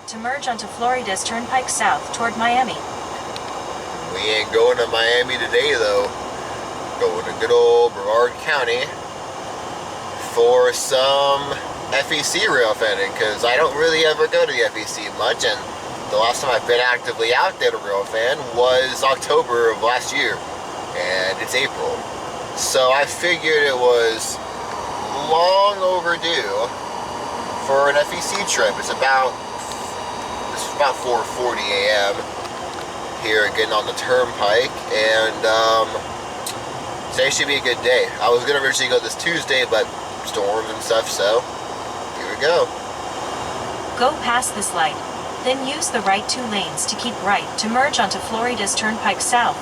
to merge onto Florida's Turnpike south toward Miami. We ain't going to Miami today though. Going to good old Brevard County for some FEC railfanning, because I don't really ever go to the FEC much, and the last time I've been actively out there to railfan was October of last year, and it's April. So I figured it was long overdue for an FEC trip. It's about 4:40 a.m. here getting on the turnpike, and today should be a good day. I was gonna originally go this Tuesday, but storms and stuff, so here we go. Go past this light, then use the right 2 lanes to keep right to merge onto Florida's Turnpike south.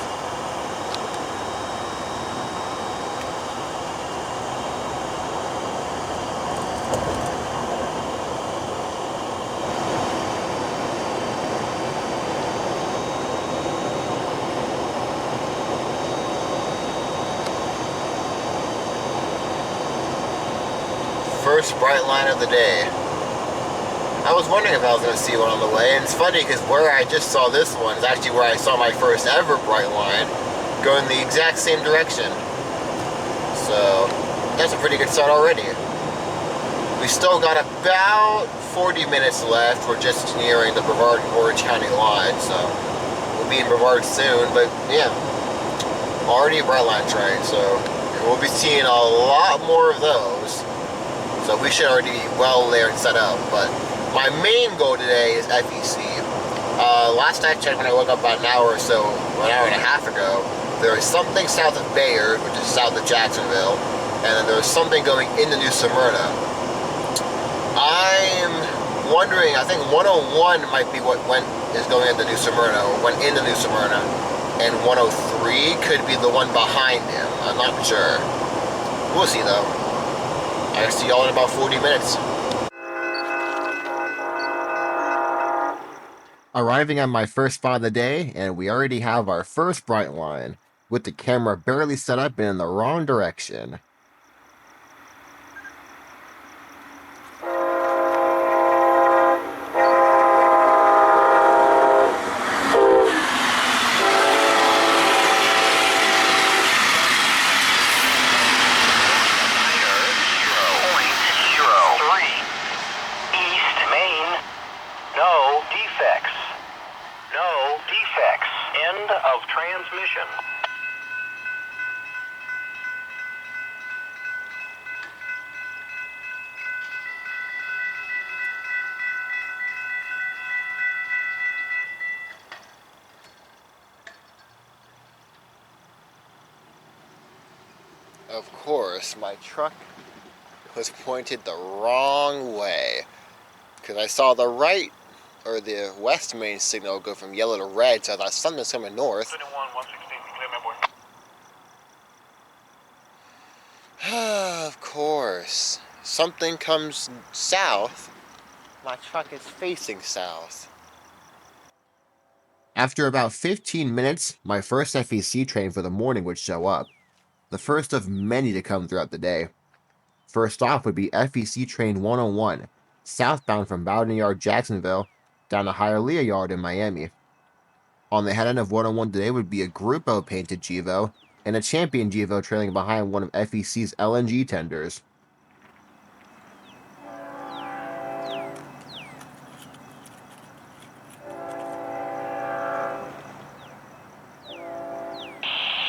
First Brightline of the day. I was wondering if I was going to see one on the way, and it's funny because where I just saw this one is actually where I saw my first ever Brightline going the exact same direction. So that's a pretty good start already. We still got about 40 minutes left. We're just nearing the Brevard Orange County line, so we'll be in Brevard soon. But yeah, already a Brightline train, so we'll be seeing a lot more of those. So we should already be well there and set up. But my main goal today is FEC. Last I checked, when I woke up about an hour or so, an hour and a half ago, there is something south of Bayard, which is south of Jacksonville, and then there's something going into New Smyrna. I'm wondering, I think 101 might be what is going into New Smyrna, or went into New Smyrna, and 103 could be the one behind him. I'm not sure. We'll see though. I'll see y'all in about 40 minutes. Arriving at my first spot of the day, and we already have our first Brightline, with the camera barely set up and in the wrong direction. End of transmission. Of course, my truck was pointed the wrong way, because I saw the right or the west main signal go from yellow to red, so I thought something's coming north. 116, of course, something comes south. My truck is facing south. After about 15 minutes, my first FEC train for the morning would show up. The first of many to come throughout the day. First off would be FEC train 101, southbound from Bowden Yard, Jacksonville, down to Hialeah Yard in Miami. On the head end of 101 today would be a Grupo painted GEVO, and a Champion GEVO trailing behind one of FEC's LNG tenders.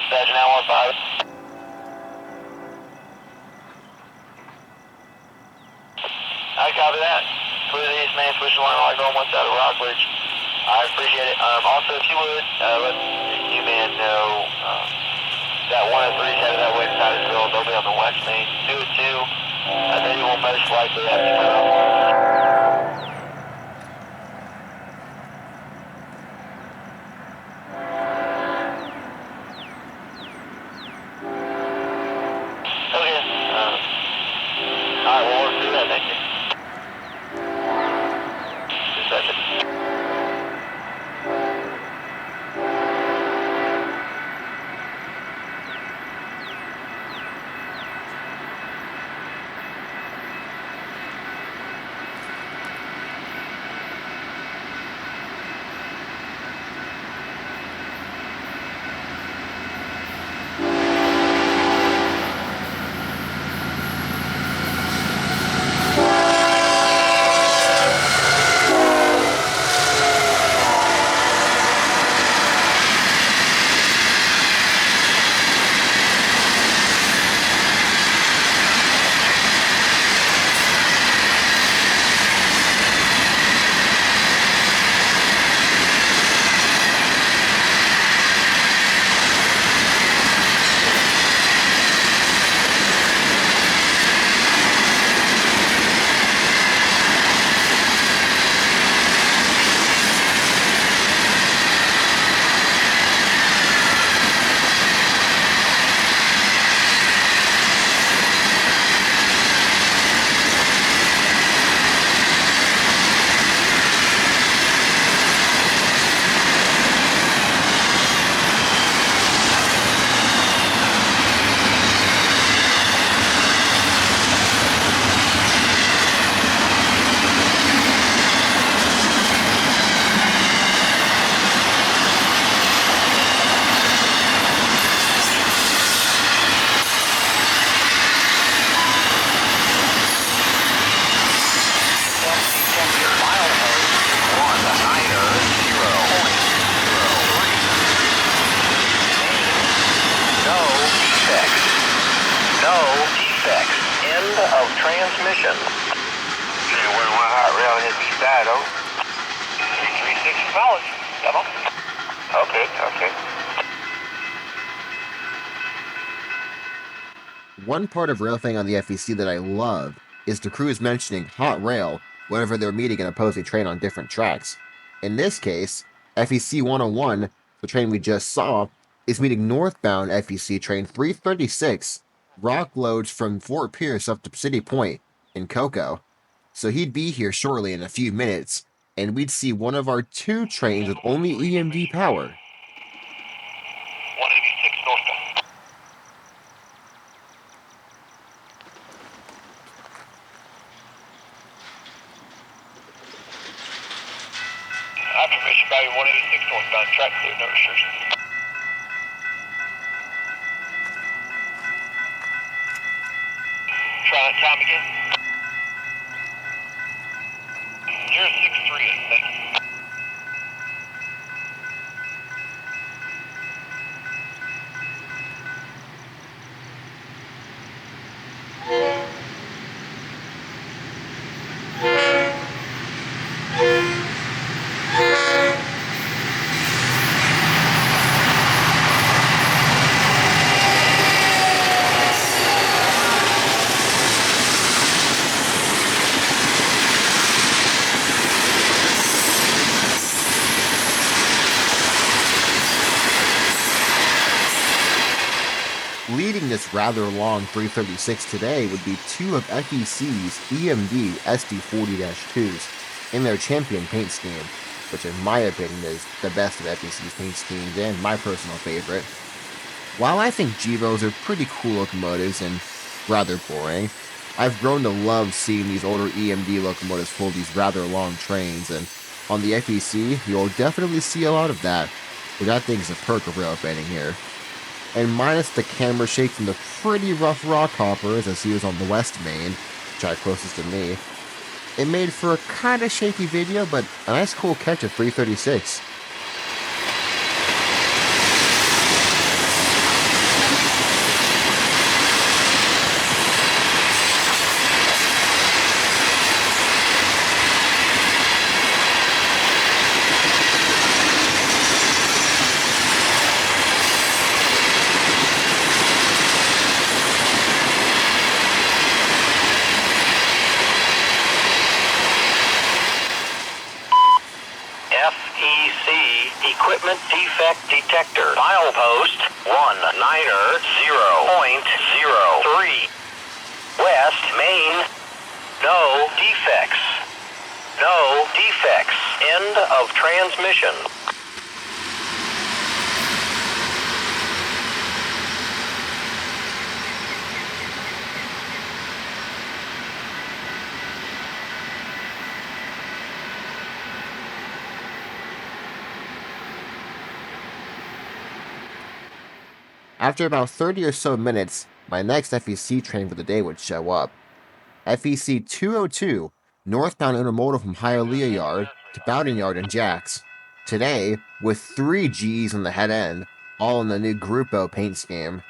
That's now 15. I copy that. Clear the east main switch line like on one side of Rockbridge. I appreciate it. Also, if you would, let you man know that 103 is headed that way to Titusville. They'll be on the west main. 202, they will most likely have to cut off. of transmission. 311 hot rail hit the side, over. 336 solid. Come on. Okay. One part of railfan on the FEC that I love is the crews mentioning hot rail whenever they're meeting an opposing train on different tracks. In this case, FEC 101, the train we just saw, is meeting northbound FEC train 336, rock loads from Fort Pierce up to City Point in Cocoa. So he'd be here shortly in a few minutes, and we'd see one of our two trains with only EMD power. 186 northbound. Observation value 186 northbound, track clear, no restrictions. Try that time again. 063, thank you. Leading this rather long 336 today would be two of FEC's EMD SD40-2s in their champion paint scheme, which in my opinion is the best of FEC's paint schemes and my personal favorite. While I think GEVOs are pretty cool locomotives and rather boring, I've grown to love seeing these older EMD locomotives pull these rather long trains, and on the FEC you'll definitely see a lot of that, which I think is a perk of railfanning here. And minus the camera shake from the pretty rough rock hoppers as he was on the West Main, which I closest to me, it made for a kinda shaky video, but a nice cool catch of 336. FEC Equipment Defect Detector. Milepost 190.03. West Main. No defects. No defects. End of transmission. After about 30 or so minutes, my next FEC train for the day would show up. FEC 202, northbound intermodal from Hialeah Yard to Bowden Yard and Jax. Today, with 3 Gs on the head end, all in the new Grupo paint scheme.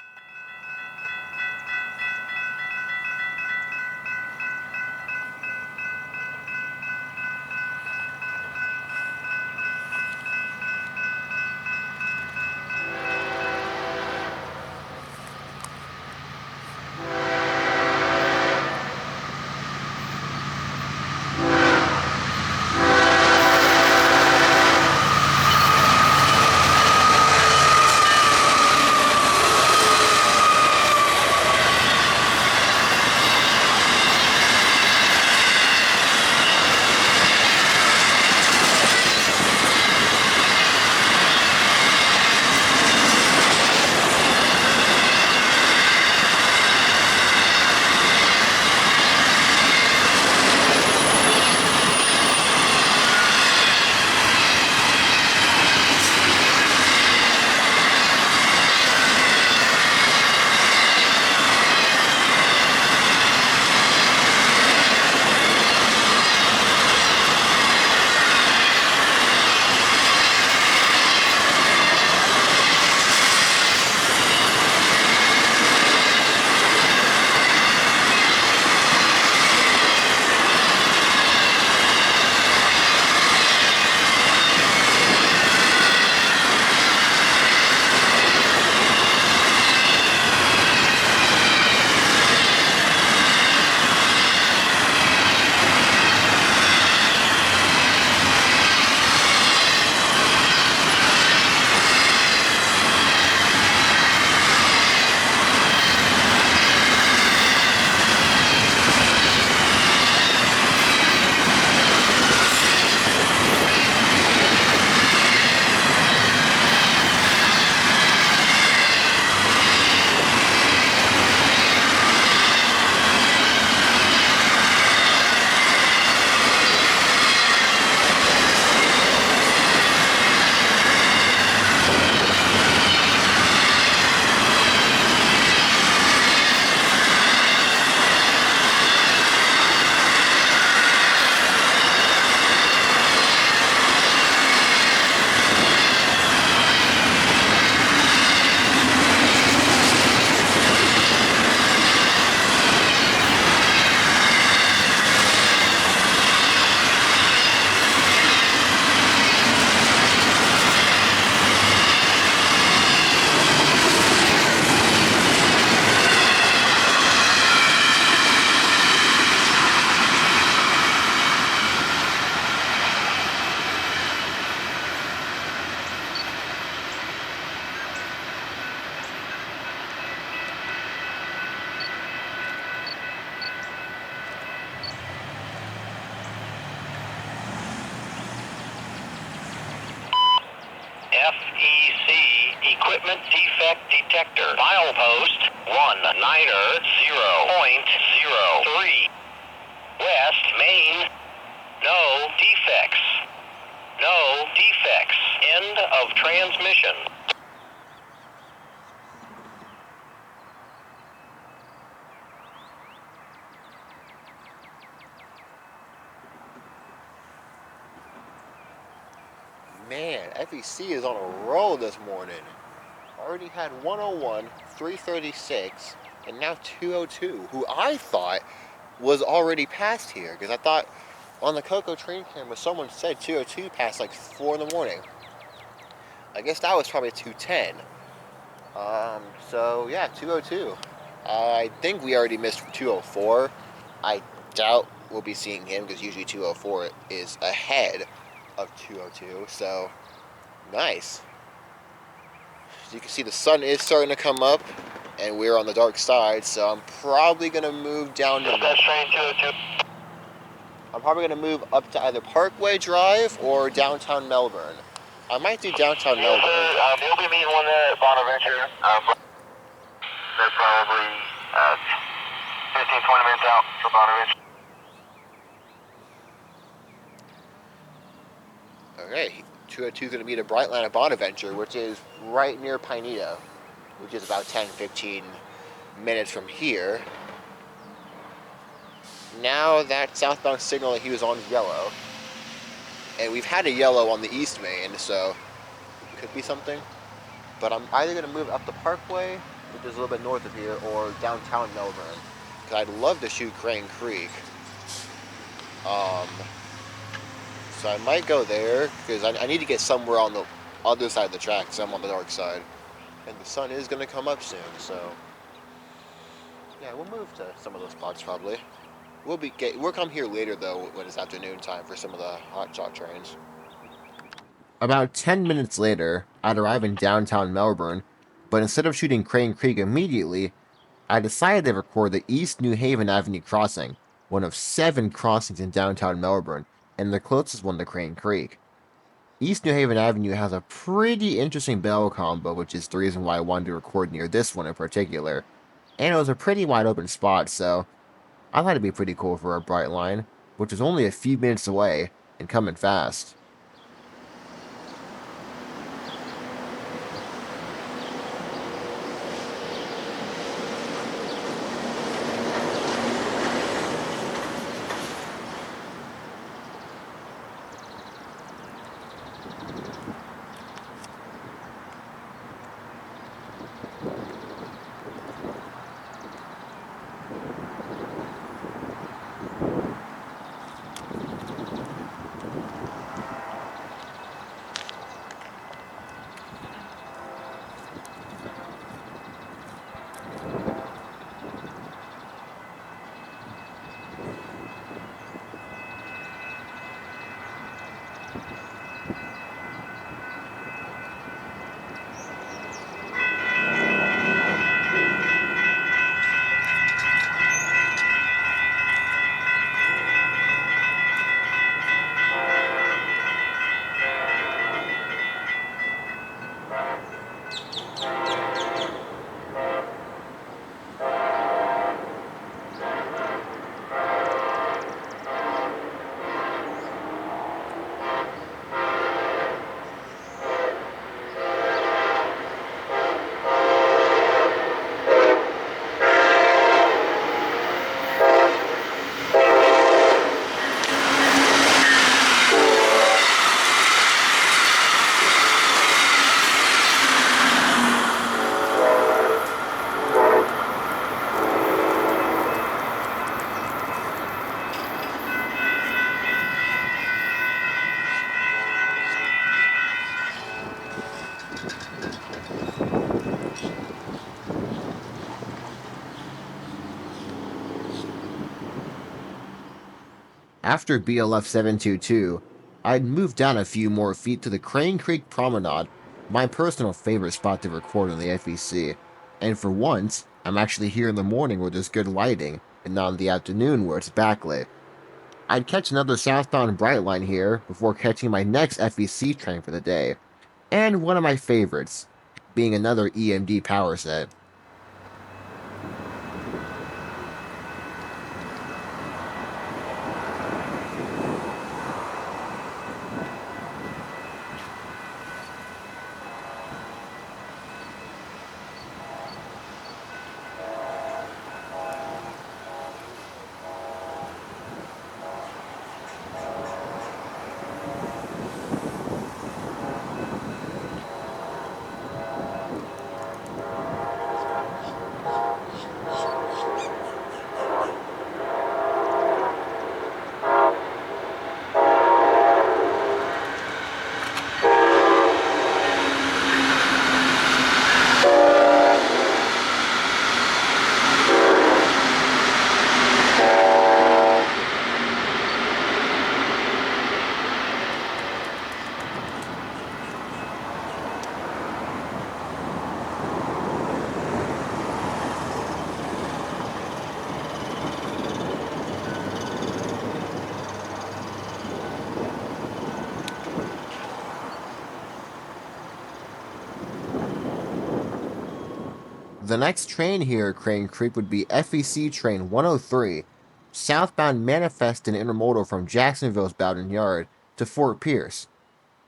defect detector. Milepost 190.03. West Main. No defects. No defects. End of transmission. Man, FEC is on a roll this morning. Already had 101, 336, and now 202, who I thought was already past here, because I thought on the Cocoa train camera someone said 202 passed like 4 in the morning. I guess that was probably 210. So yeah, 202. I think we already missed 204. I doubt we'll be seeing him, because usually 204 is ahead of 202, so nice. As you can see, the sun is starting to come up, and we're on the dark side, so I'm probably going to move down to... That's train 202. I'm probably going to move up to either Parkway Drive or downtown Melbourne. I might do downtown Melbourne. You'll be meeting one there at Bonaventure. They're probably 15, 20 minutes out for Bonaventure. Okay, 202 is going to meet a Brightline at Bonaventure, which is right near Pineda, which is about 10-15 minutes from here. Now that southbound signal that he was on is yellow, and we've had a yellow on the East Main, so it could be something. But I'm either going to move up the Parkway, which is a little bit north of here, or downtown Melbourne, because I'd love to shoot Crane Creek. So I might go there, because I need to get somewhere on the other side of the track, because I'm on the dark side. And the sun is going to come up soon, so... yeah, we'll move to some of those spots, probably. We'll come here later, though, when it's afternoon time for some of the hotshot trains. About 10 minutes later, I'd arrive in downtown Melbourne, but instead of shooting Crane Creek immediately, I decided to record the East New Haven Avenue crossing, one of 7 crossings in downtown Melbourne, and the closest one to Crane Creek. East New Haven Avenue has a pretty interesting bell combo, which is the reason why I wanted to record near this one in particular. And it was a pretty wide open spot, so I thought it'd be pretty cool for a Brightline, which is only a few minutes away and coming fast. After BLF 722, I'd moved down a few more feet to the Crane Creek Promenade, my personal favorite spot to record on the FEC, and for once, I'm actually here in the morning where there's good lighting, and not in the afternoon where it's backlit. I'd catch another southbound Brightline here before catching my next FEC train for the day, and one of my favorites, being another EMD power set. The next train here at Crane Creek would be FEC Train 103, southbound manifest and intermodal from Jacksonville's Bowden Yard to Fort Pierce,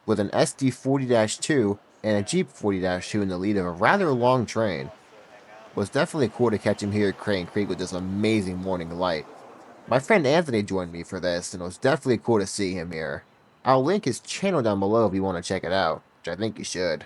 with an SD 40-2 and a Jeep 40-2 in the lead of a rather long train. It was definitely cool to catch him here at Crane Creek with this amazing morning light. My friend Anthony joined me for this, and it was definitely cool to see him here. I'll link his channel down below if you want to check it out, which I think you should.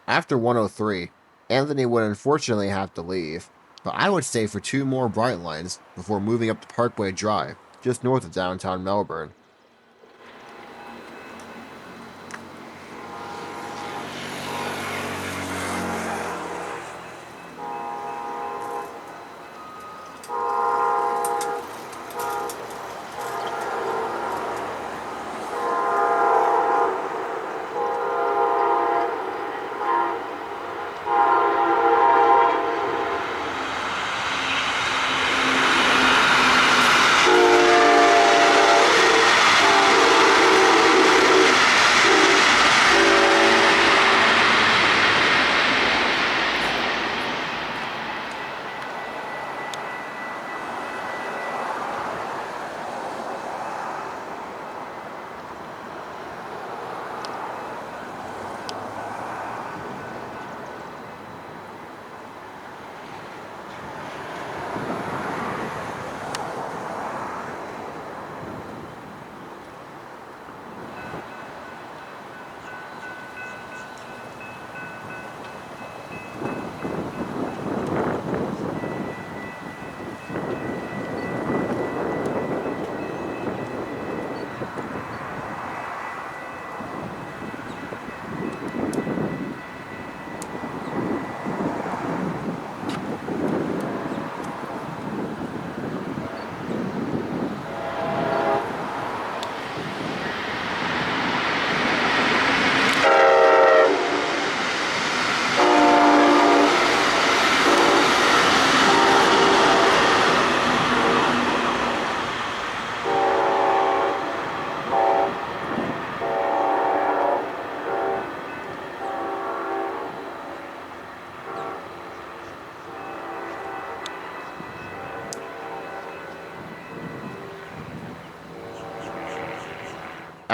After 103, Anthony would unfortunately have to leave, but I would stay for 2 more Brightlines before moving up to Parkway Drive, just north of downtown Melbourne.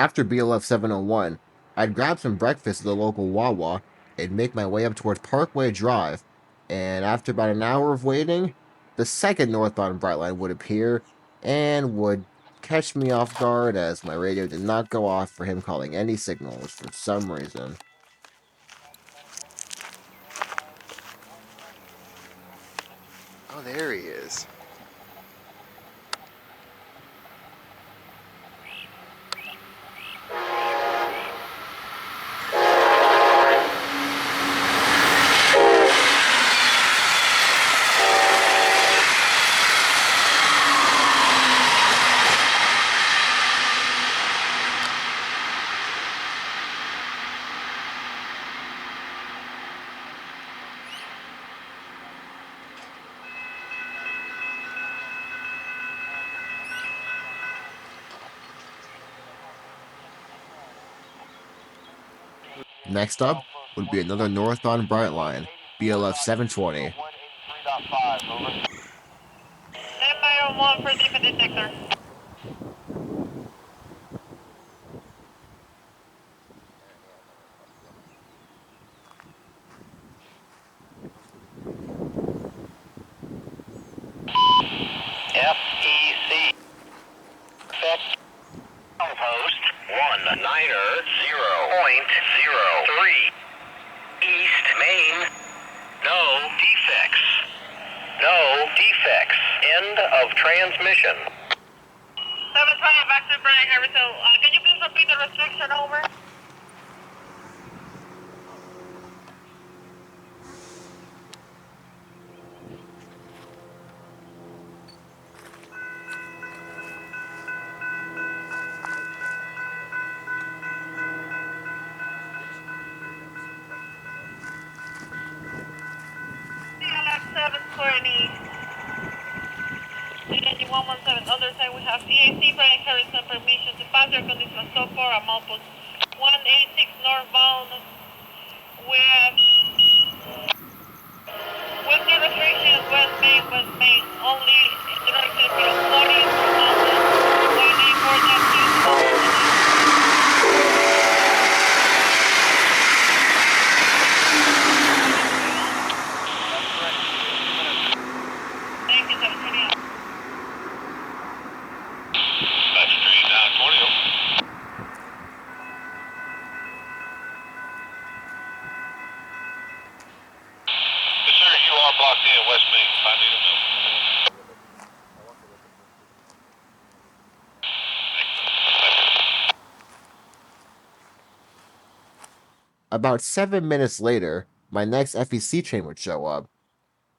After BLF 701, I'd grab some breakfast at the local Wawa and make my way up towards Parkway Drive, and after about an hour of waiting, the second northbound Brightline would appear and would catch me off guard as my radio did not go off for him calling any signals for some reason. Oh, there he is. Next up would be another northbound Brightline, BLF 720. Stand by on 1 for demon detector. FEC. Effect. Post 190.03. East Main. No defects. No defects. End of transmission. 720 back to Brevard County. Can you please repeat the restriction over? CLX 720. Energy 117. Other side we have EAC Brevard County some permission to pass air conditioner so far. I'm outpost 186 northbound. With the restrictions West Main. Only directed to 40 northbound. 184.2. Thank you, 720. Backstreet 920. Yes, sir, you are blocked in West Main. If I need a minute. About 7 minutes later, my next FEC train would show up.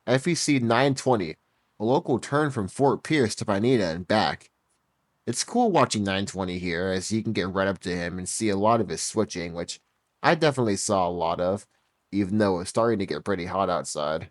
FEC 920, a local turn from Fort Pierce to Pineda and back. It's cool watching 920 here, as you can get right up to him and see a lot of his switching, which I definitely saw a lot of, even though it was starting to get pretty hot outside.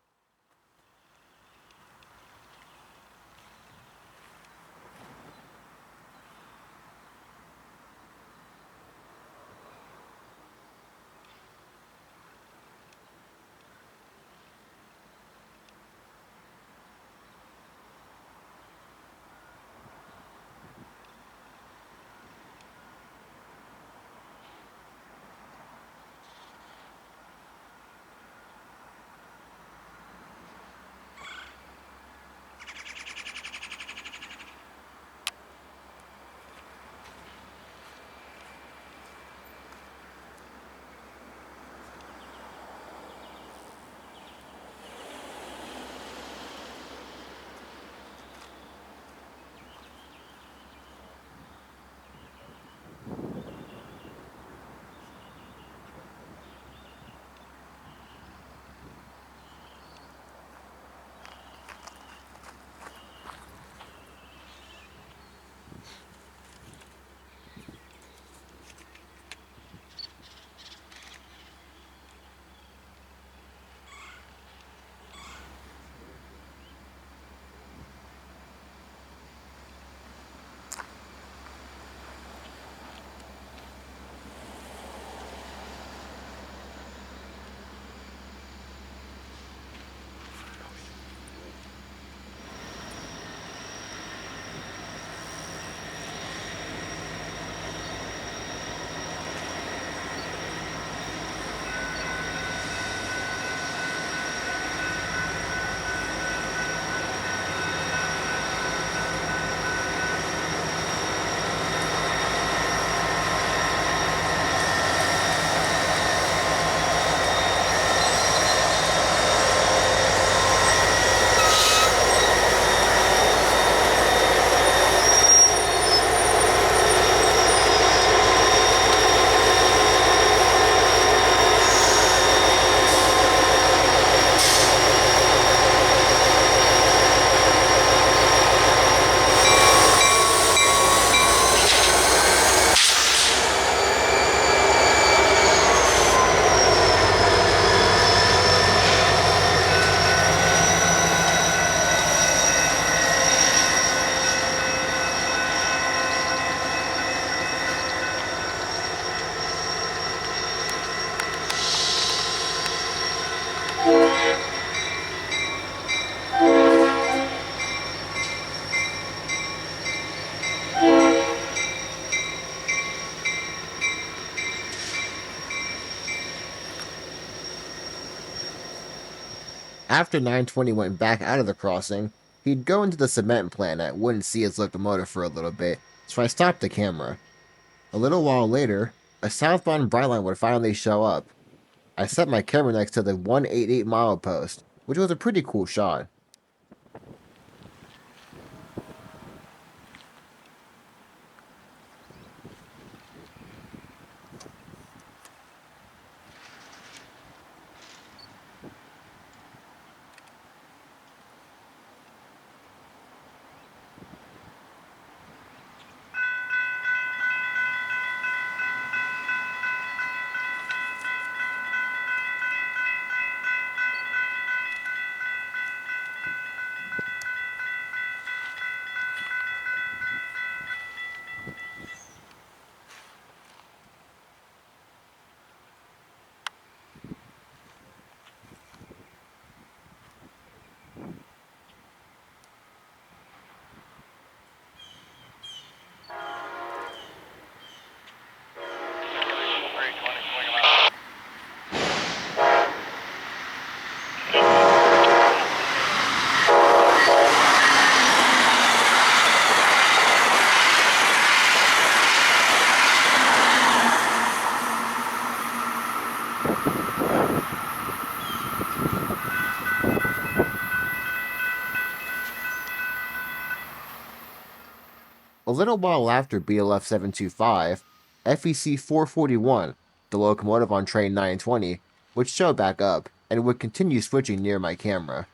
After 920 went back out of the crossing, he'd go into the cement plant and I wouldn't see his locomotive for a little bit, so I stopped the camera. A little while later, a southbound Brightline would finally show up. I set my camera next to the 188 mile post, which was a pretty cool shot. A little while after BLF 725, FEC 441, the locomotive on train 920, would show back up and would continue switching near my camera.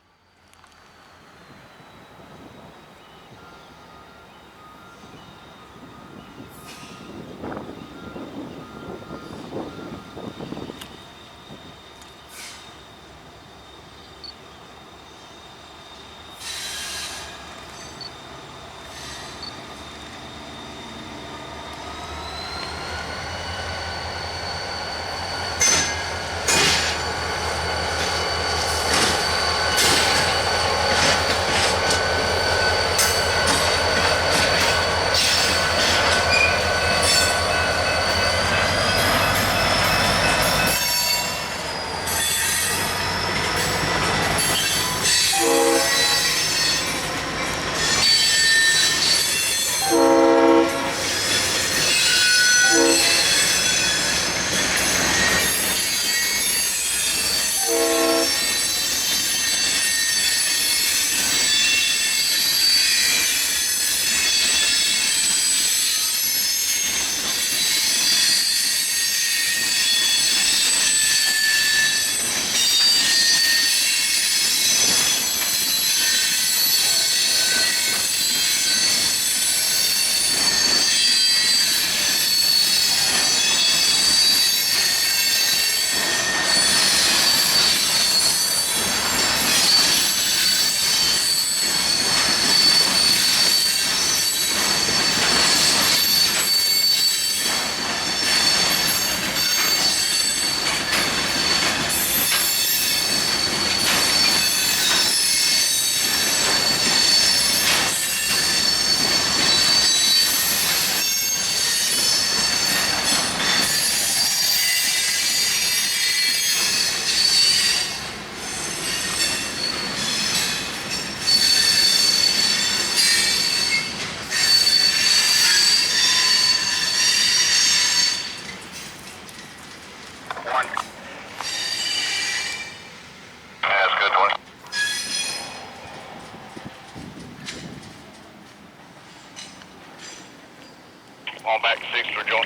On back to 6 for John.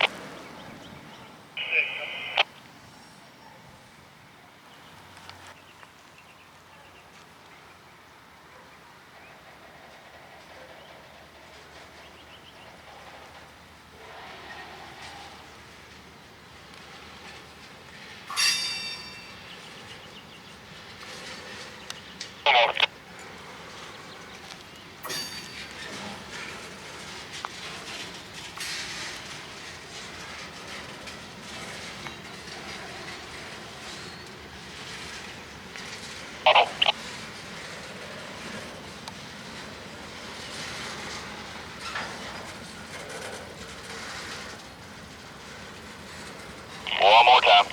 One more time.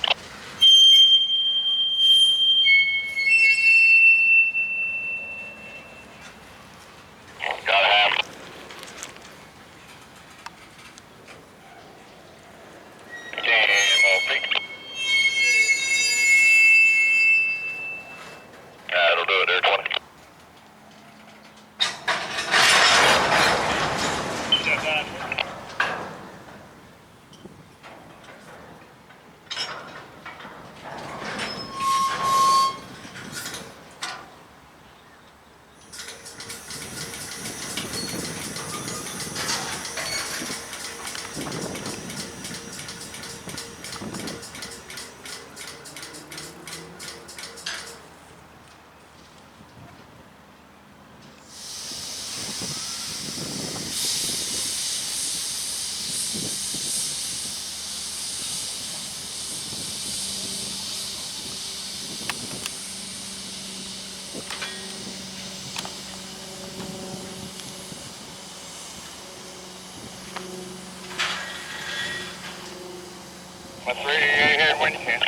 A 3 ahead when you can.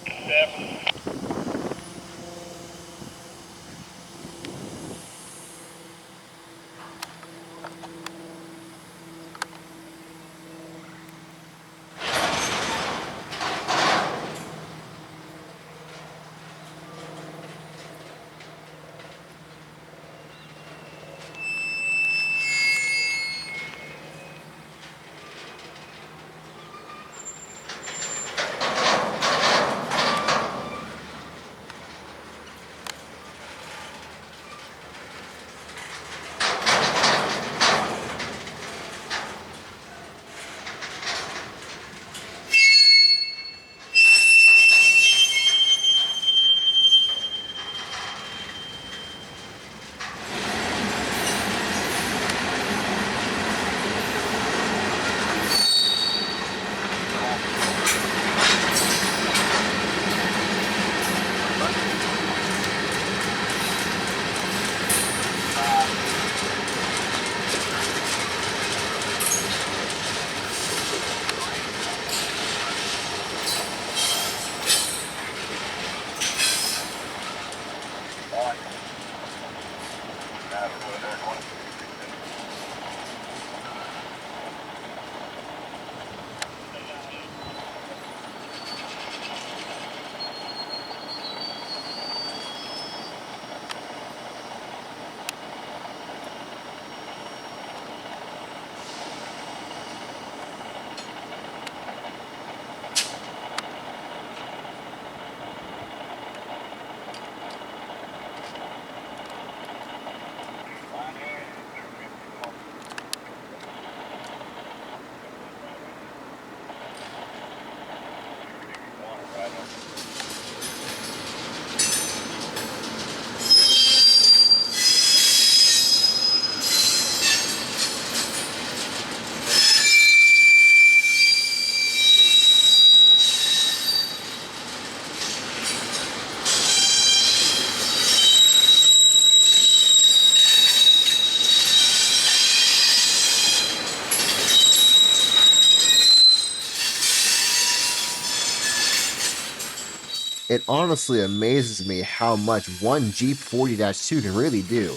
7. It honestly amazes me how much one Jeep 40-2 can really do,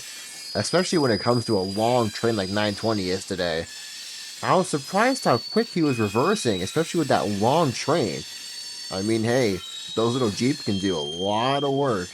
especially when it comes to a long train like 920 is today. I was surprised how quick he was reversing, especially with that long train. I mean, hey, those little Jeeps can do a lot of work.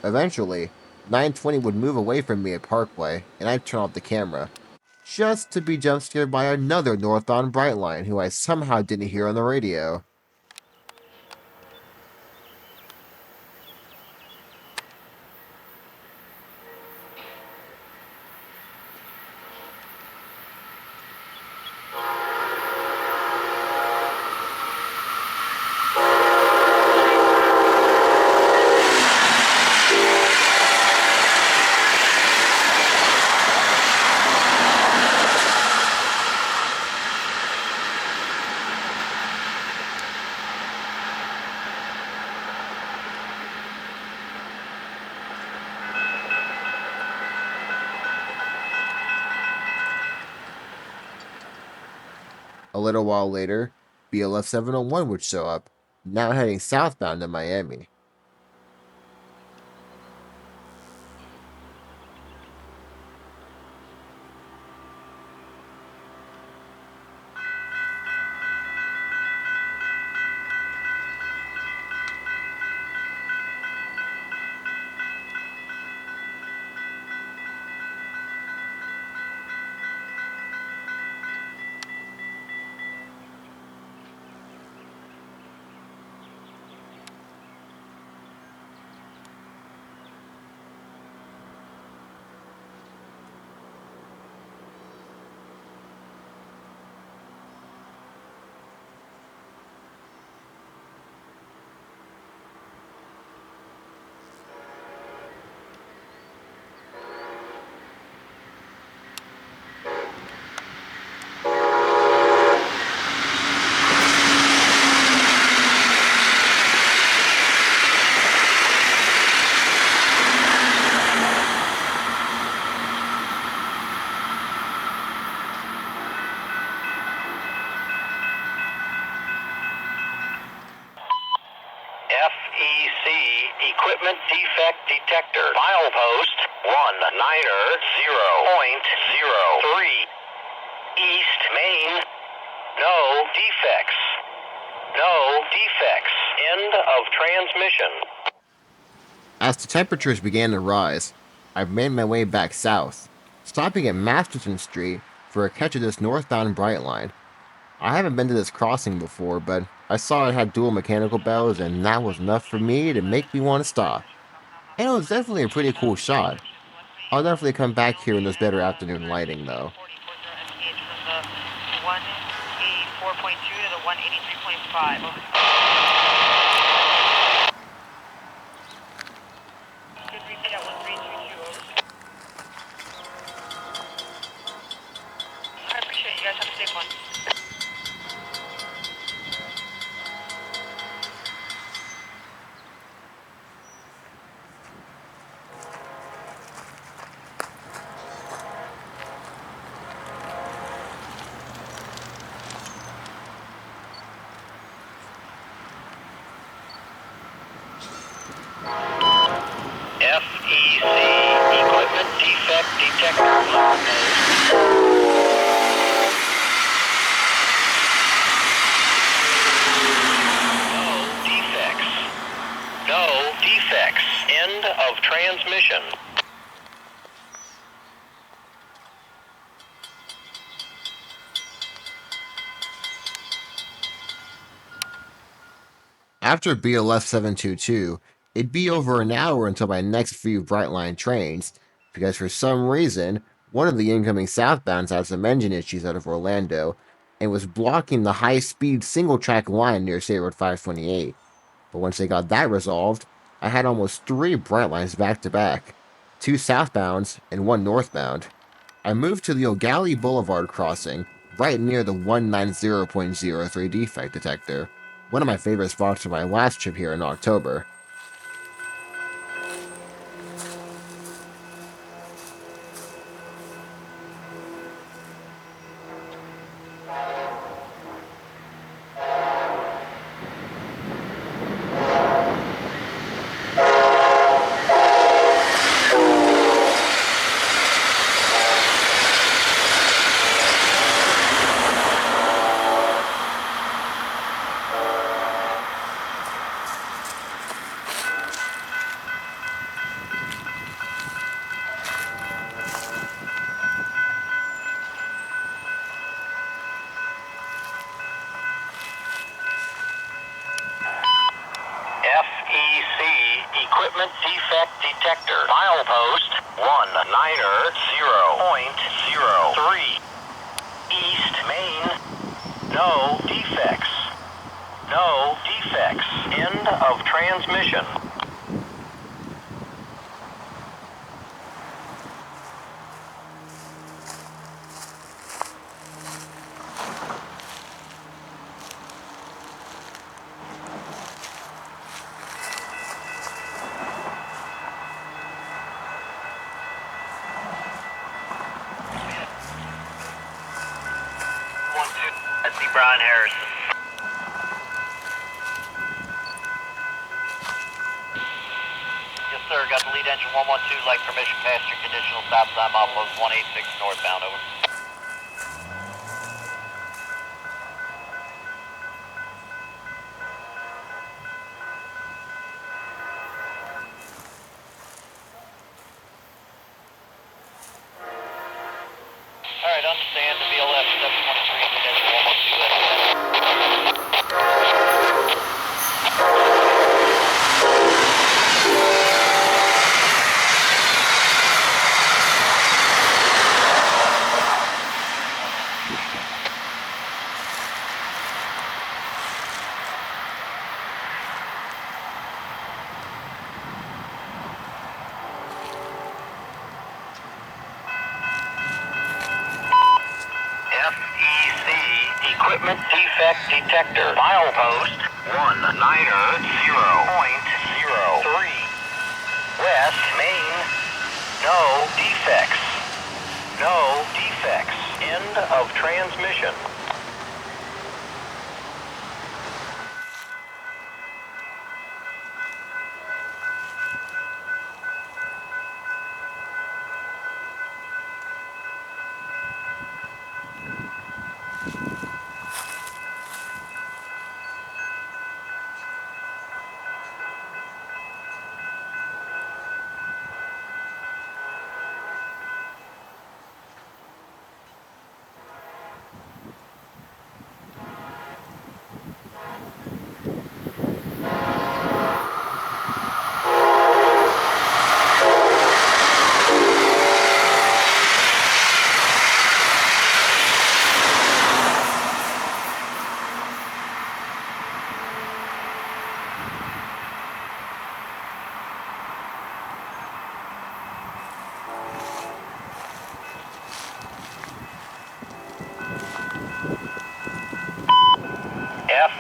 Eventually, 920 would move away from me at Parkway, and I'd turn off the camera, just to be jump scared by another northbound Brightline who I somehow didn't hear on the radio. A little while later, BLF 701 would show up, now heading southbound to Miami. equipment defect detector. Milepost 190.03. East Main. No defects. No defects. End of transmission. As the temperatures began to rise, I made my way back south, stopping at Masterton Street for a catch of this northbound Brightline. I haven't been to this crossing before, but I saw it had dual mechanical bells, and that was enough for me to make me want to stop. And it was definitely a pretty cool shot. I'll definitely come back here in this better afternoon lighting, though. 184.2 to the 183.5. Good repeat at 1322. I appreciate you guys. Have a safe one. FEC equipment defect detector. No defects. No defects. End of transmission. After BLF 722, it'd be over an hour until my next few Brightline trains, because for some reason, one of the incoming southbounds had some engine issues out of Orlando, and was blocking the high-speed single-track line near State Road 528. But once they got that resolved, I had almost 3 Brightlines back-to-back, 2 southbounds and 1 northbound. I moved to the O'Galley Boulevard crossing, right near the 190.03 defect detector, one of my favorite spots from my last trip here in October. FEC equipment defect detector. Milepost 190.03. East Main. No defects. No defects. End of transmission. I see Brian Harrison. Yes, sir. Got the lead engine 112, like permission, passenger conditional, stop sign, milepost 186 northbound, over. All right, understand the BLF 723, lead engine 112, that's FEC equipment defect detector. Milepost 190.03. West Main. No defects. No defects. End of transmission.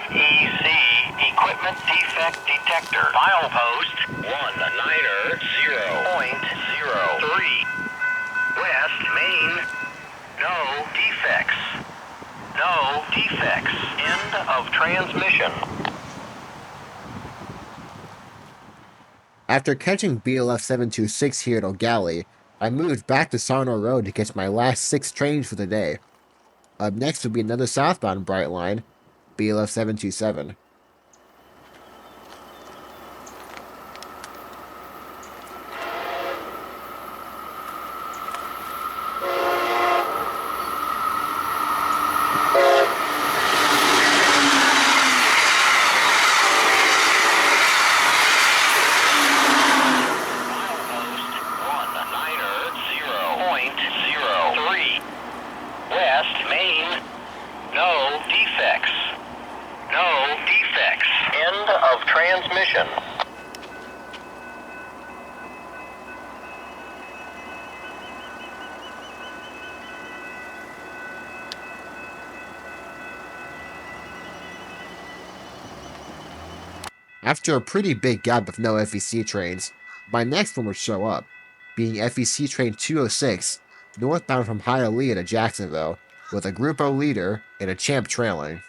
FEC equipment defect detector. Milepost 190.03. West Main. No defects. No defects. End of transmission. After catching BLF 726 here at O'Galley, I moved back to Sarno Road to catch my last 6 trains for the day. Up next will be another southbound Brightline, BLF 727. Transmission. After a pretty big gap of no FEC trains, my next one would show up, being FEC train 206, northbound from Hialeah to Jacksonville, with a Group O leader and a champ trailing.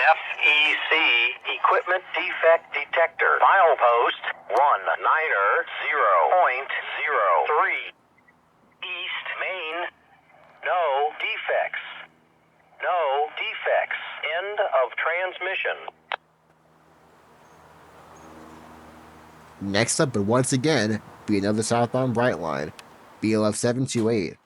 FEC equipment defect detector. Milepost 190.03. East Main. No defects. No defects. End of transmission. Next up would once again be another southbound Brightline, BLF 728.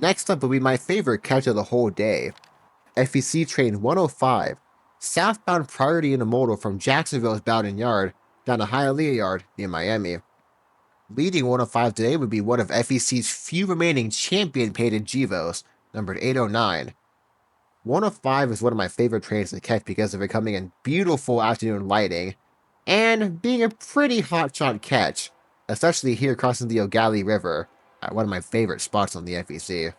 Next up will be my favorite catch of the whole day. FEC train 105, southbound priority intermodal from Jacksonville's Bowden Yard down to Hialeah Yard near Miami. Leading 105 today would be one of FEC's few remaining champion-painted GEVOs, numbered 809. 105 is one of my favorite trains to catch because of it coming in beautiful afternoon lighting, and being a pretty hotshot catch, especially here crossing the Ogallie River at one of my favorite spots on the FEC.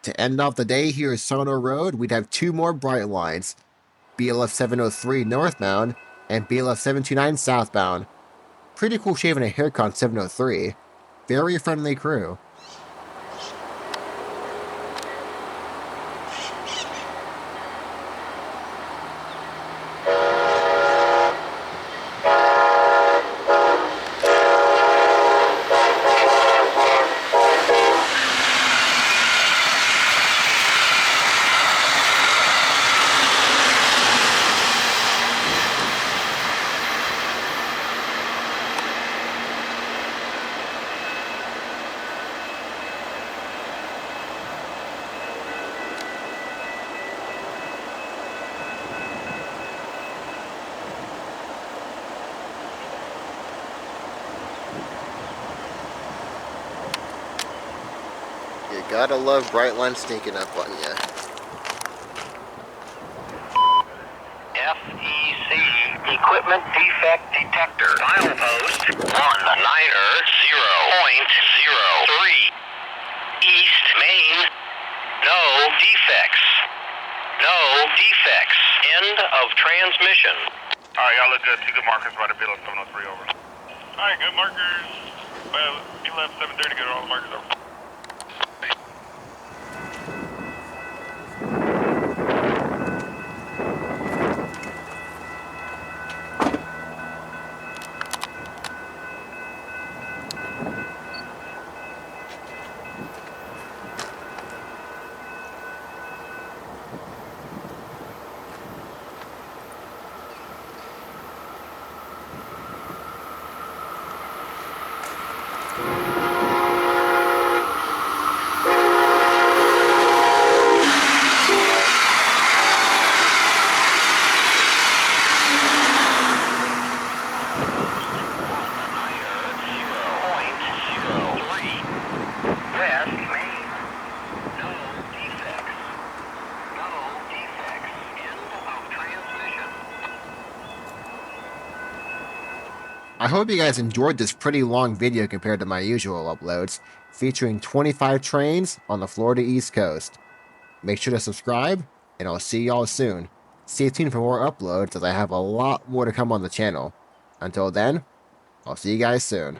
To end off the day here at Sono Road, we'd have two more bright lines, BLF 703 northbound and BLF 729 southbound. Pretty cool shave and a haircut on 703. Very friendly crew. Gotta love Brightline sneaking up on you. FEC Equipment Defect Detector. Milepost 190.03. East Main. No defects. No defects. End of transmission. Alright, y'all look good. 2 good markers by the below 703 over. Alright, good markers. Well, he left 730 to get all the markers over. I hope you guys enjoyed this pretty long video compared to my usual uploads, featuring 25 trains on the Florida East Coast. Make sure to subscribe, and I'll see y'all soon. Stay tuned for more uploads as I have a lot more to come on the channel. Until then, I'll see you guys soon.